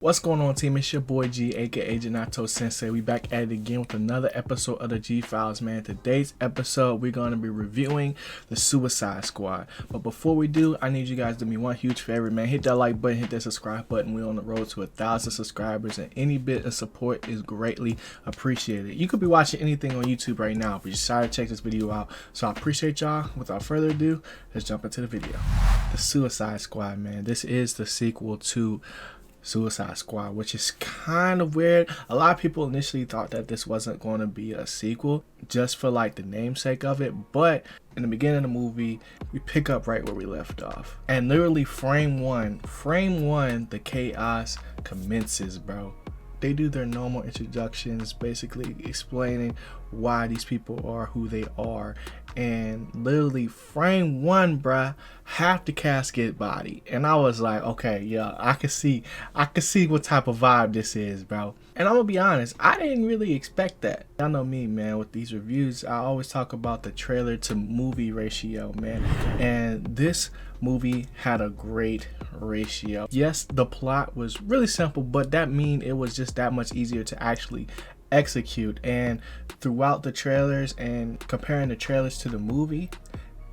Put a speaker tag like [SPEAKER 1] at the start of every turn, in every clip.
[SPEAKER 1] What's going on, team? It's your boy G, aka Janato Sensei. We back at it again with another episode of the G Files, man. Today's episode, we're going to be reviewing the Suicide Squad. But before we do, I need you guys to do me one huge favor, man. Hit that like button, hit that subscribe button. We're on the road to 1,000 subscribers, and any bit of support is greatly appreciated. You could be watching anything on YouTube right now, but you decided to check this video out. So I appreciate y'all. Without further ado, let's jump into the video. The Suicide Squad, man. This is the sequel to Suicide Squad, which is kind of weird. A lot of people initially thought that this wasn't going to be a sequel just for like the namesake of it, but in the beginning of the movie we pick up right where we left off, and literally frame one, the chaos commences, bro. They do their normal introductions, basically explaining why these people are who they are, and literally frame one, bruh, half the cast get body. And I was like, okay, yeah, I can see what type of vibe this is, bro. And I'm gonna be honest, I didn't really expect that. Y'all know me, man, with these reviews, I always talk about the trailer to movie ratio, man. And this movie had a great ratio. Yes, the plot was really simple, but that means it was just that much easier to actually execute. And throughout the trailers and comparing the trailers to the movie,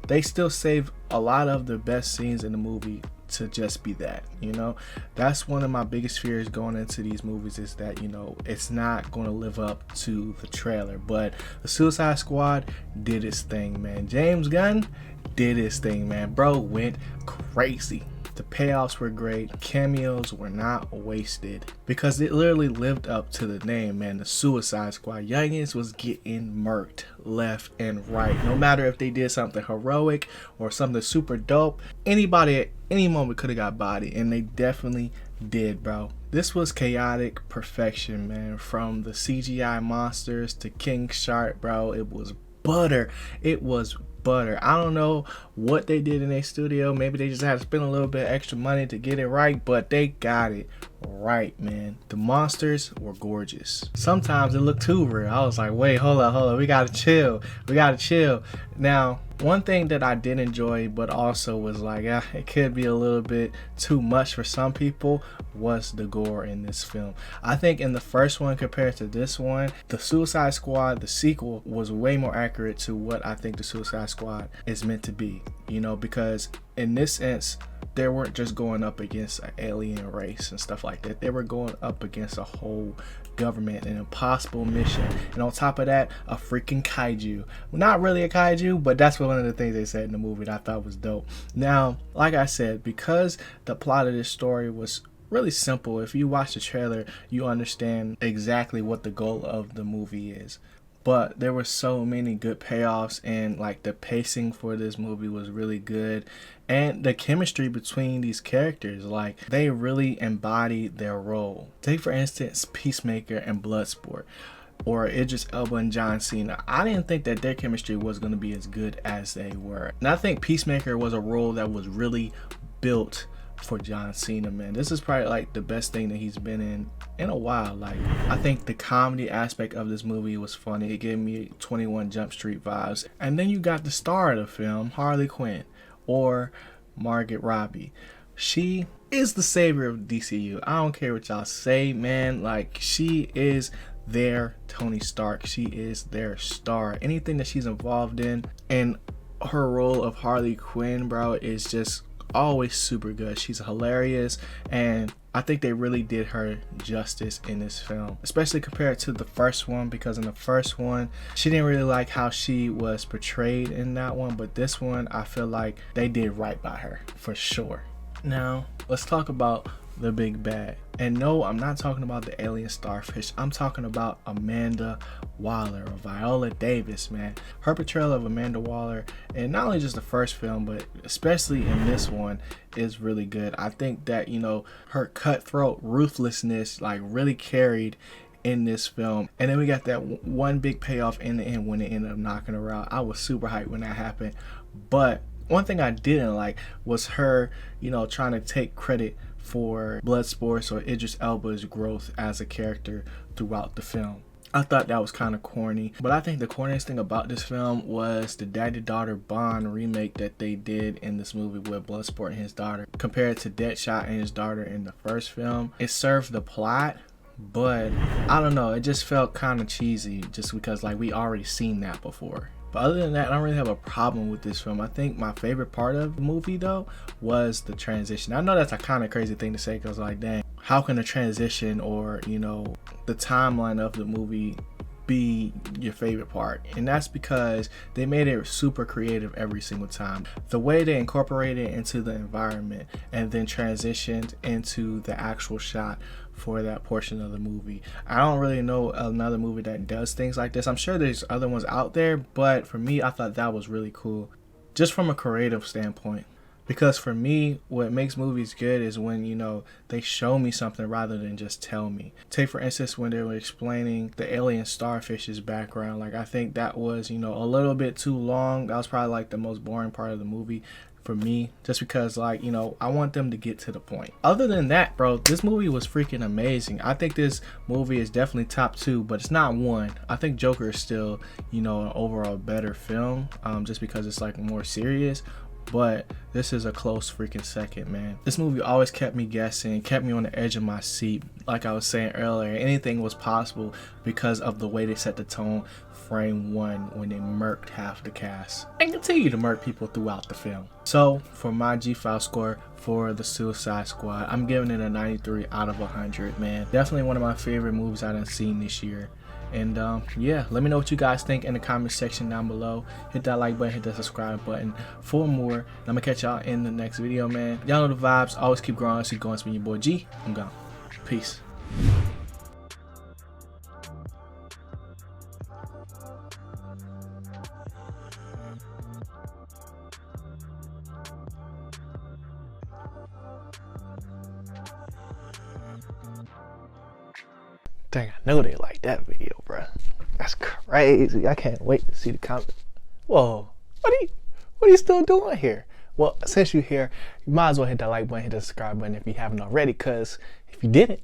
[SPEAKER 1] they still save a lot of the best scenes in the movie to just be that, you know. That's one of my biggest fears going into these movies, is that, you know, it's not going to live up to the trailer. But the Suicide Squad did its thing, man. James Gunn did his thing, man. Bro went crazy. The payoffs were great. Cameos were not wasted because it literally lived up to the name, man. The Suicide Squad. Youngins was getting murked left and right. No matter if they did something heroic or something super dope, anybody at any moment could have got bodied, and they definitely did, bro. This was chaotic perfection, man. From the CGI monsters to King Shark, bro. It was butter. It was butter. I don't know what they did in their studio. Maybe they just had to spend a little bit extra money to get it right, but they got it right, man. The monsters were gorgeous. Sometimes it looked too real. I was like, wait, hold up, we gotta chill. Now, one thing that I did enjoy, but also was like, it could be a little bit too much for some people, was the gore in this film. I think in the first one compared to this one, the Suicide Squad, the sequel, was way more accurate to what I think the Suicide Squad is meant to be, you know, because in this sense, they weren't just going up against an alien race and stuff like that. They were going up against a whole government, an impossible mission, and on top of that, a freaking kaiju. Not really a kaiju, but that's one of the things they said in the movie that I thought was dope. Now, like I said, because the plot of this story was really simple, if you watch the trailer, you understand exactly what the goal of the movie is. But there were so many good payoffs, and like the pacing for this movie was really good, and the chemistry between these characters, like they really embodied their role. Take for instance Peacemaker and Bloodsport, or Idris Elba and John Cena. I didn't think that their chemistry was going to be as good as they were, and I think Peacemaker was a role that was really built for John Cena, man. This is probably like the best thing that he's been in a while. Like, I think the comedy aspect of this movie was funny. It gave me 21 Jump Street vibes. And then you got the star of the film, Harley Quinn, or Margot Robbie. She is the savior of DCU. I don't care what y'all say, man. Like, she is their Tony Stark. She is their star. Anything that she's involved in, and her role of Harley Quinn, bro, is just always super good. She's hilarious, and I think they really did her justice in this film, especially compared to the first one, because in the first one she didn't really like how she was portrayed in that one, but this one I feel like they did right by her for sure. Now let's talk about the big bad. And no, I'm not talking about the alien starfish. I'm talking about Amanda Waller, or Viola Davis, man. Her portrayal of Amanda Waller, and not only just the first film, but especially in this one, is really good. I think that, you know, her cutthroat ruthlessness like really carried in this film. And then we got that one big payoff in the end when it ended up knocking her out. I was super hyped when that happened. But one thing I didn't like was her, you know, trying to take credit for Bloodsport or Idris Elba's growth as a character throughout the film. I thought that was kind of corny. But I think the corniest thing about this film was the daddy-daughter bond remake that they did in this movie with Bloodsport and his daughter. Compared to Deadshot and his daughter in the first film, it served the plot, but I don't know, it just felt kind of cheesy just because like we already seen that before. But other than that, I don't really have a problem with this film. I think my favorite part of the movie though was the transition. I know that's a kind of crazy thing to say because like, dang, how can the transition or, you know, the timeline of the movie be your favorite part? And that's because they made it super creative every single time. The way they incorporated it into the environment and then transitioned into the actual shot for that portion of the movie. I don't really know another movie that does things like this. I'm sure there's other ones out there, but for me, I thought that was really cool just from a creative standpoint. Because for me, what makes movies good is when, you know, they show me something rather than just tell me. Take for instance when they were explaining the alien starfish's background. Like I think that was, you know, a little bit too long. That was probably like the most boring part of the movie for me, just because like, you know, I want them to get to the point. Other than that, bro, this movie was freaking amazing. I think this movie is definitely top 2, but it's not 1. I think Joker is still, you know, an overall better film, just because it's like more serious. But this is a close freaking second, man. This movie always kept me guessing, kept me on the edge of my seat. Like I was saying earlier, anything was possible because of the way they set the tone frame 1 when they murked half the cast and continue to murk people throughout the film. So for my G-File score for the Suicide Squad, I'm giving it a 93 out of 100, man. Definitely one of my favorite movies I've seen this year. And yeah, let me know what you guys think in the comment section down below. Hit that like button, hit that subscribe button for more. I'm gonna catch y'all in the next video, man. Y'all know the vibes. Always keep growing. Keep going. It's been your boy G. I'm gone. Peace. Dang, I know they like that video, bro. That's crazy. I can't wait to see the comment. Whoa, what are you still doing here? Well, since you're here, you might as well hit that like button, hit the subscribe button if you haven't already, because if you didn't,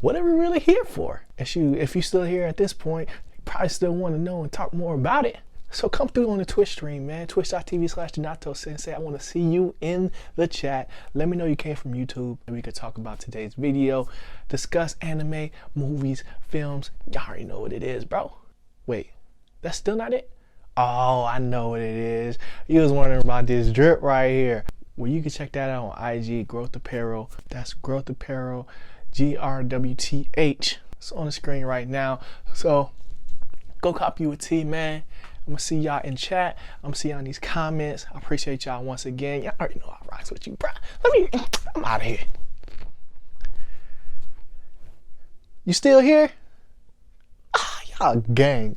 [SPEAKER 1] what are we really here for? If you're still here at this point, you probably still want to know and talk more about it. So come through on the Twitch stream, man. Twitch.tv/JeNatoSensei. I want to see you in the chat. Let me know you came from YouTube and we could talk about today's video. Discuss anime, movies, films. Y'all already know what it is, bro. Wait, that's still not it? Oh, I know what it is. You was wondering about this drip right here. Well, you can check that out on IG, Growth Apparel. That's Growth Apparel, GRWTH. It's on the screen right now. So go copy you a tee, man. I'm gonna see y'all in chat. I'm gonna see y'all in these comments. I appreciate y'all once again. Y'all already know I rocks with you, bro. I'm out of here. You still here? Ah, y'all gang.